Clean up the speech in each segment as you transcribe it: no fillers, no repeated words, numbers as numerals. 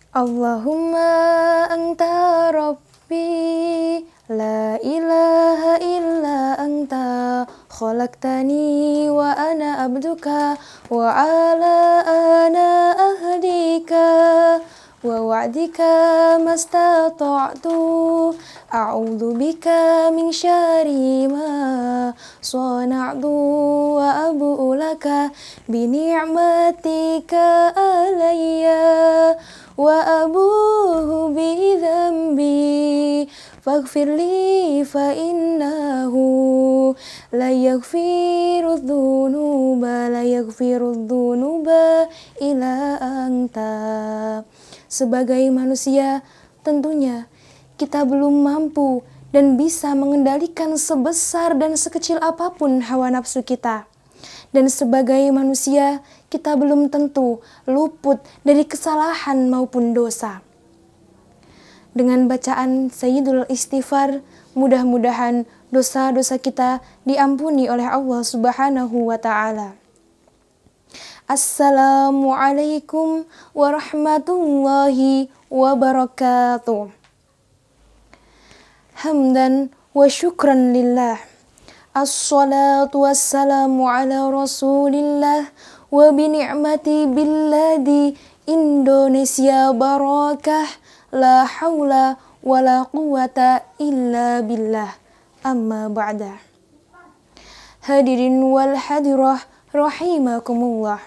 Allahumma anta rabbi la ilaha illa anta khalaqtani wa ana abduka wa ala ana ahdika wa wa'dika mastata'tu a'udzu bika min syarri ma sana'tu wa abu'u laka bi ni'matika alayya wa abuhu bi dhanbi faghfirli fa innahu la yaghfiru dhunuba illa anta. Sebagai manusia, tentunya kita belum mampu dan bisa mengendalikan sebesar dan sekecil apapun hawa nafsu kita. Dan sebagai manusia, kita belum tentu luput dari kesalahan maupun dosa. Dengan bacaan Sayyidul Istighfar, mudah-mudahan dosa-dosa kita diampuni oleh Allah Subhanahu wa Ta'ala. Assalamualaikum warahmatullahi wabarakatuh. Hamdan wa syukran lillah. Assalatu wassalamu ala rasulillah wa bini'mati billadi Indonesia barakah la hawla wa la quwata illa billah amma ba'da. Hadirin wal hadirah rahimakumullah,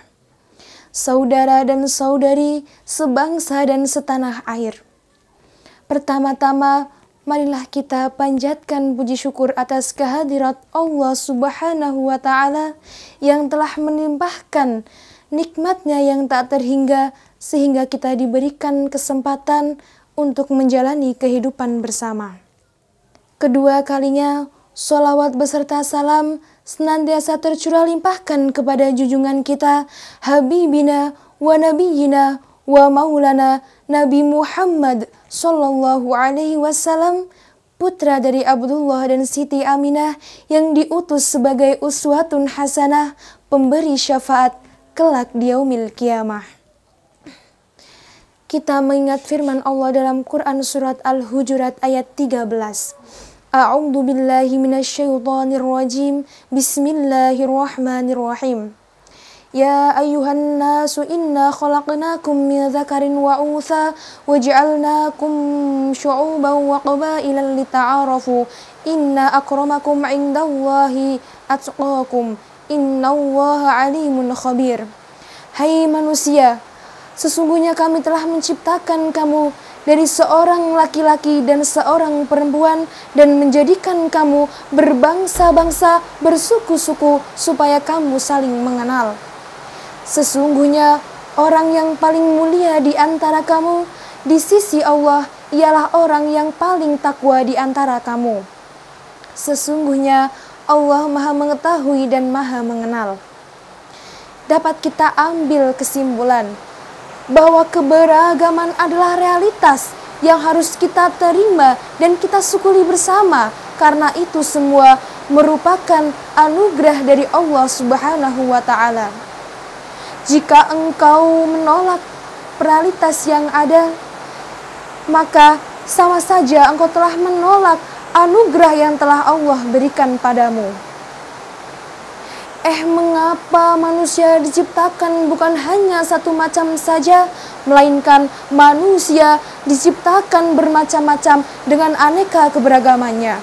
saudara dan saudari sebangsa dan setanah air. Pertama-tama, marilah kita panjatkan puji syukur atas kehadirat Allah Subhanahu wa Ta'ala yang telah melimpahkan nikmatnya yang tak terhingga sehingga kita diberikan kesempatan untuk menjalani kehidupan bersama. Kedua kalinya, sholawat beserta salam senantiasa tercurah limpahkan kepada junjungan kita, Habibina wa Nabiyina wa Maulana Nabi Muhammad Sallallahu Alaihi Wasallam, putra dari Abdullah dan Siti Aminah yang diutus sebagai uswatun hasanah, pemberi syafaat kelak di yaumil qiyamah. Kita mengingat firman Allah dalam Quran surat Al-Hujurat ayat 13. A'udzu billahi minasyaitonir rajim. Bismillahirrahmanirrahim. Ya ayyuhan nasu inna khalaqnakum min dzakarin wa untha waj'alnakum syu'uban wa qabailan lita'arafu inna akramakum 'indallahi atqakum innallaha 'alimun khabir. Hai manusia, sesungguhnya kami telah menciptakan kamu dari seorang laki-laki dan seorang perempuan dan menjadikan kamu berbangsa-bangsa, bersuku-suku supaya kamu saling mengenal. Sesungguhnya orang yang paling mulia di antara kamu di sisi Allah ialah orang yang paling takwa di antara kamu. Sesungguhnya Allah Maha mengetahui dan Maha mengenal. Dapat kita ambil kesimpulan bahwa keberagaman adalah realitas yang harus kita terima dan kita syukuri bersama, karena itu semua merupakan anugerah dari Allah Subhanahu wa Ta'ala. Jika engkau menolak realitas yang ada, maka sama saja engkau telah menolak anugerah yang telah Allah berikan padamu. Mengapa manusia diciptakan bukan hanya satu macam saja, melainkan manusia diciptakan bermacam-macam dengan aneka keberagamannya.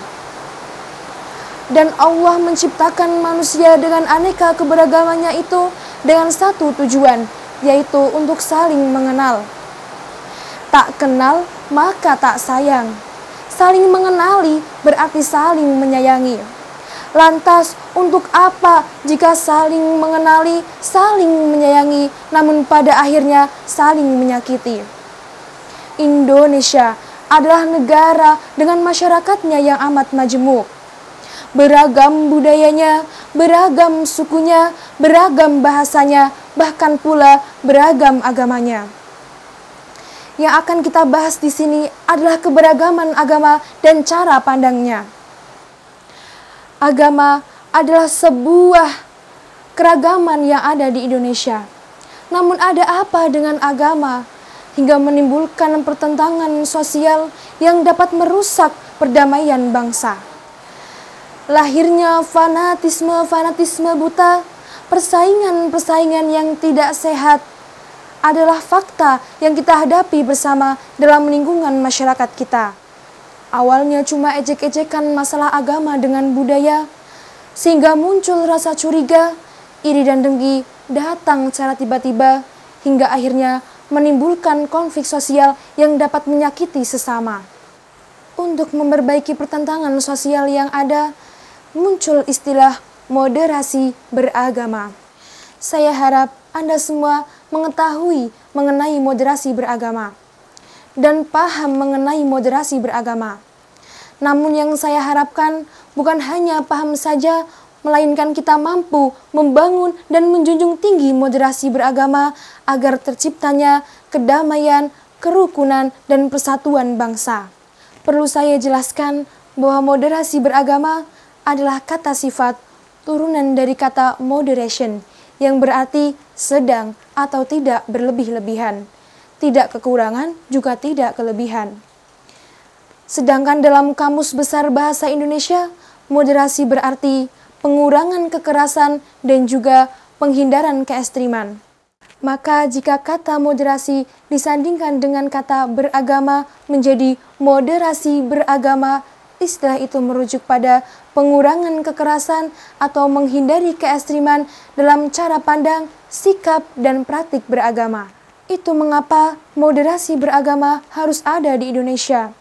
Dan Allah menciptakan manusia dengan aneka keberagamannya itu dengan satu tujuan, yaitu untuk saling mengenal. Tak kenal maka tak sayang. Saling mengenali berarti saling menyayangi. Lantas untuk apa jika saling mengenali, saling menyayangi, namun pada akhirnya saling menyakiti? Indonesia adalah negara dengan masyarakatnya yang amat majemuk. Beragam budayanya, beragam sukunya, beragam bahasanya, bahkan pula beragam agamanya. Yang akan kita bahas di sini adalah keberagaman agama dan cara pandangnya. Agama adalah sebuah keragaman yang ada di Indonesia. Namun ada apa dengan agama? hingga menimbulkan pertentangan sosial yang dapat merusak perdamaian bangsa. Lahirnya fanatisme buta, persaingan yang tidak sehat adalah fakta yang kita hadapi bersama dalam lingkungan masyarakat kita. Awalnya cuma ejek-ejekan masalah agama dengan budaya, sehingga muncul rasa curiga, iri dan dengki datang secara tiba-tiba, hingga akhirnya menimbulkan konflik sosial yang dapat menyakiti sesama. Untuk memperbaiki pertentangan sosial yang ada, muncul istilah moderasi beragama. Saya harap Anda semua mengetahui mengenai moderasi beragama dan paham mengenai moderasi beragama. Namun yang saya harapkan bukan hanya paham saja, melainkan kita mampu membangun dan menjunjung tinggi moderasi beragama agar terciptanya kedamaian, kerukunan, dan persatuan bangsa. Perlu saya jelaskan bahwa moderasi beragama adalah kata sifat turunan dari kata moderation, yang berarti sedang atau tidak berlebih-lebihan, tidak kekurangan juga tidak kelebihan. Sedangkan dalam Kamus Besar Bahasa Indonesia, moderasi berarti pengurangan kekerasan dan juga penghindaran keekstriman. Maka jika kata moderasi disandingkan dengan kata beragama menjadi moderasi beragama, istilah itu merujuk pada pengurangan kekerasan atau menghindari keekstriman dalam cara pandang, sikap, dan praktik beragama. Itu mengapa moderasi beragama harus ada di Indonesia.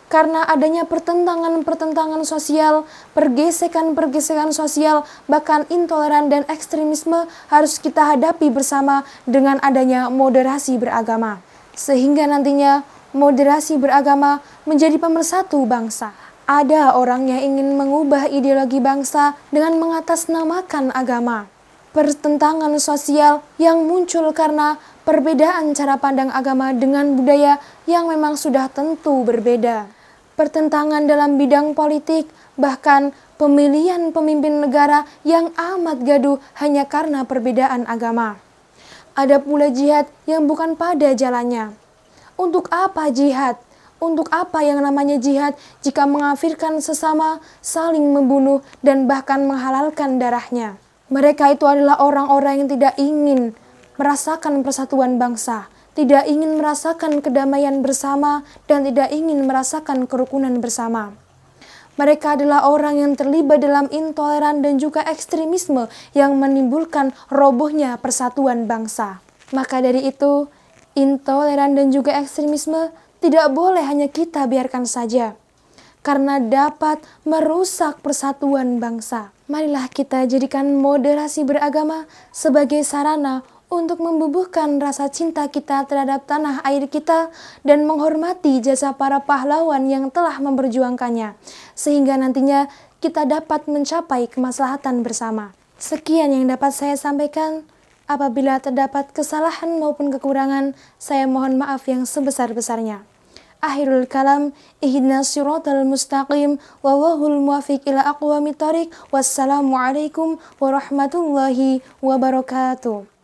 Karena adanya pertentangan sosial, pergesekan sosial, bahkan intoleran dan ekstremisme harus kita hadapi bersama dengan adanya moderasi beragama. Sehingga nantinya moderasi beragama menjadi pemersatu bangsa. Ada orang yang ingin mengubah ideologi bangsa dengan mengatasnamakan agama. Pertentangan sosial yang muncul karena perbedaan cara pandang agama dengan budaya yang memang sudah tentu berbeda. Pertentangan dalam bidang politik, bahkan pemilihan pemimpin negara yang amat gaduh hanya karena perbedaan agama. Ada pula jihad yang bukan pada jalannya. Untuk apa jihad? Untuk apa yang namanya jihad jika mengkafirkan sesama, saling membunuh, dan bahkan menghalalkan darahnya? Mereka itu adalah orang-orang yang tidak ingin merasakan persatuan bangsa, tidak ingin merasakan kedamaian bersama, dan tidak ingin merasakan kerukunan bersama. Mereka adalah orang yang terlibat dalam intoleran dan juga ekstremisme yang menimbulkan robohnya persatuan bangsa. Maka dari itu, intoleran dan juga ekstremisme tidak boleh hanya kita biarkan saja, karena dapat merusak persatuan bangsa. Marilah kita jadikan moderasi beragama sebagai sarana untuk membubuhkan rasa cinta kita terhadap tanah air kita dan menghormati jasa para pahlawan yang telah memperjuangkannya, sehingga nantinya kita dapat mencapai kemaslahatan bersama. Sekian yang dapat saya sampaikan. Apabila terdapat kesalahan maupun kekurangan, saya mohon maaf yang sebesar-besarnya. Akhirul kalam, ihdinas siratal mustaqim, wallahul muwaffiq ila aqwamit thoriq. Wassalamualaikum warahmatullahi wabarakatuh.